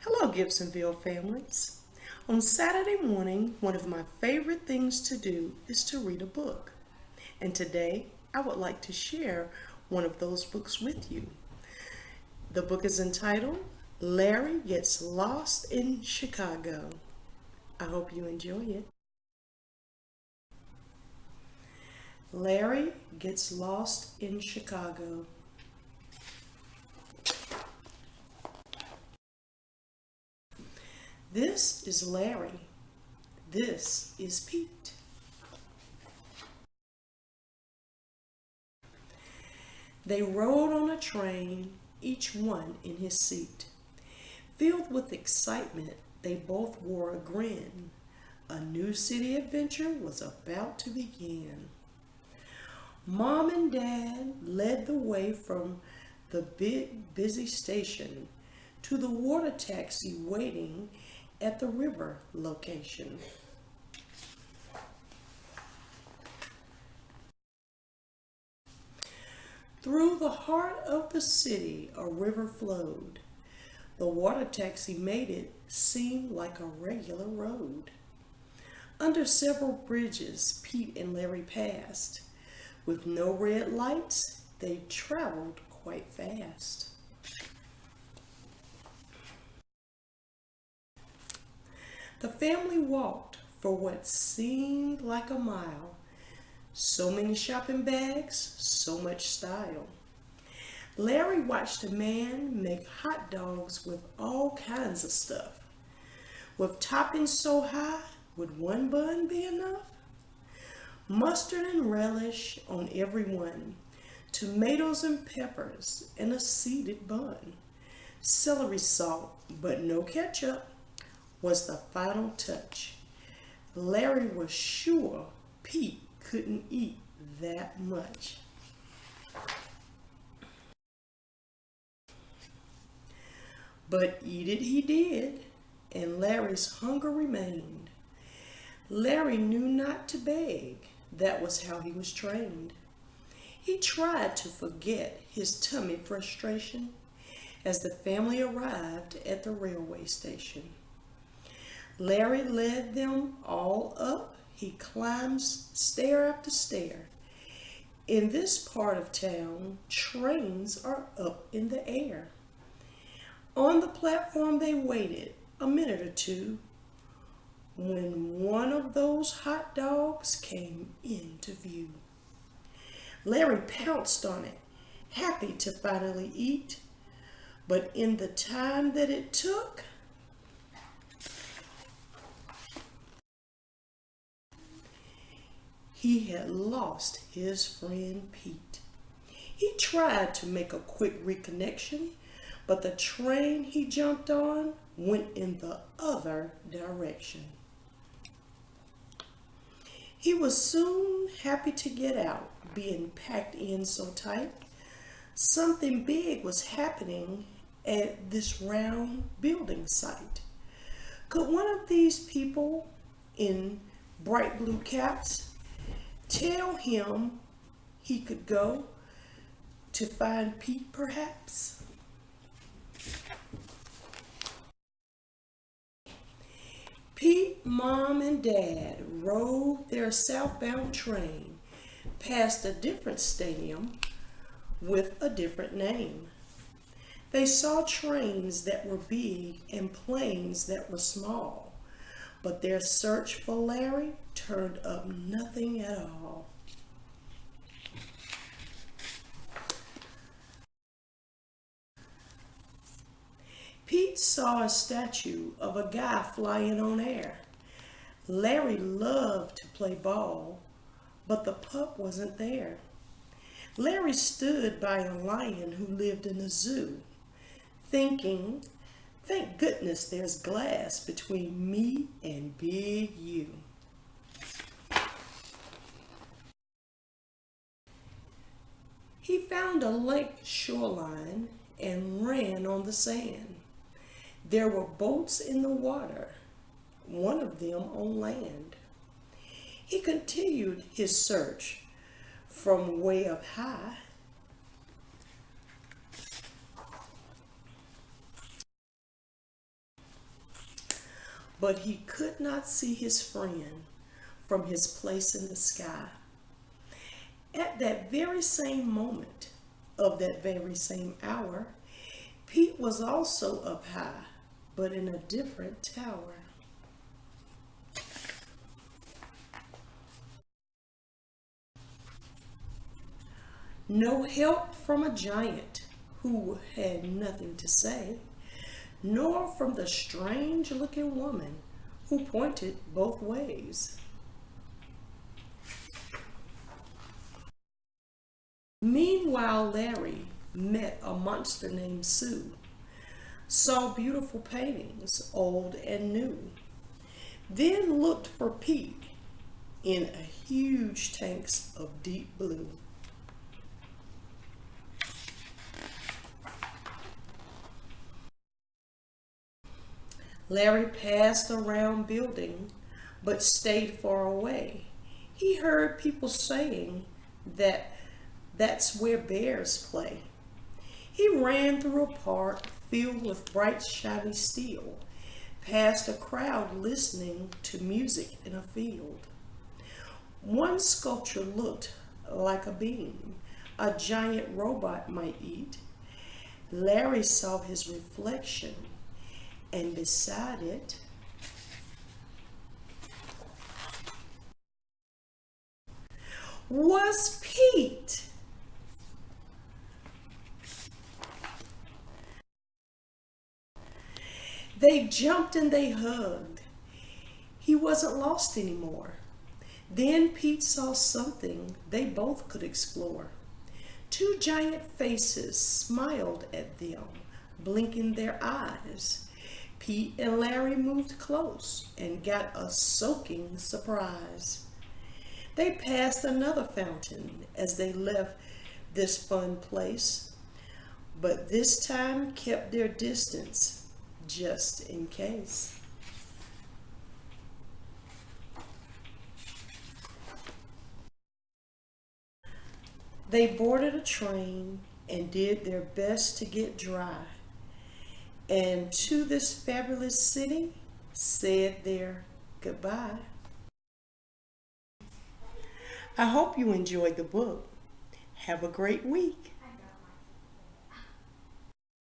Hello, Gibsonville families. On Saturday morning, one of my favorite things to do is to read a book. And today, I would like to share one of those books with you. The book is entitled Larry Gets Lost in Chicago. I hope you enjoy it. Larry Gets Lost in Chicago. This is Larry. This is Pete. They rode on a train, each one in his seat. Filled with excitement, they both wore a grin. A new city adventure was about to begin. Mom and Dad led the way from the big, busy station to the water taxi waiting at the river location. Through the heart of the city, a river flowed. The water taxi made it seem like a regular road. Under several bridges, Pete and Larry passed. With no red lights, they traveled quite fast. The family walked for what seemed like a mile. So many shopping bags, so much style. Larry watched a man make hot dogs with all kinds of stuff. With toppings so high, would one bun be enough? Mustard and relish on every one, tomatoes and peppers in a seeded bun. Celery salt, but no ketchup, was the final touch. Larry was sure Pete couldn't eat that much. But eat it he did, and Larry's hunger remained. Larry knew not to beg. That was how he was trained. He tried to forget his tummy frustration as the family arrived at the railway station. Larry led them all up. He climbs stair after stair. In this part of town, trains are up in the air. On the platform they waited a minute or two when one of those hot dogs came into view. Larry pounced on it, happy to finally eat, but in the time that it took, he had lost his friend Pete. He tried to make a quick reconnection, but the train he jumped on went in the other direction. He was soon happy to get out, being packed in so tight. Something big was happening at this round building site. Could one of these people in bright blue caps tell him he could go to find Pete, perhaps? Pete, Mom, and Dad rode their southbound train past a different stadium with a different name. They saw trains that were big and planes that were small, but their search for Larry turned up nothing at all. Pete saw a statue of a guy flying on air. Larry loved to play ball, but the pup wasn't there. Larry stood by a lion who lived in a zoo, thinking, thank goodness there's glass between me and Big U. He found a lake shoreline and ran on the sand. There were boats in the water, one of them on land. He continued his search from way up high. but he could not see his friend from his place in the sky. At that very same moment of that very same hour, Pete was also up high, but in a different tower. No help from a giant who had nothing to say, nor from the strange looking woman who pointed both ways. Meanwhile, Larry met a monster named Sue, saw beautiful paintings, old and new, then looked for Pete in a huge tanks of deep blue. Larry passed around building, but stayed far away. He heard people saying that that's where bears play. He ran through a park filled with bright shiny steel, past a crowd listening to music in a field. One sculpture looked like a bean a giant robot might eat. Larry saw his reflection, and beside it was Pete. They jumped and they hugged. He wasn't lost anymore. Then Pete saw something they both could explore. Two giant faces smiled at them, blinking their eyes. Pete and Larry moved close and got a soaking surprise. They passed another fountain as they left this fun place, but this time kept their distance just in case. They boarded a train and did their best to get dry, and to this fabulous city said their goodbye. I hope you enjoyed the book. Have a great week.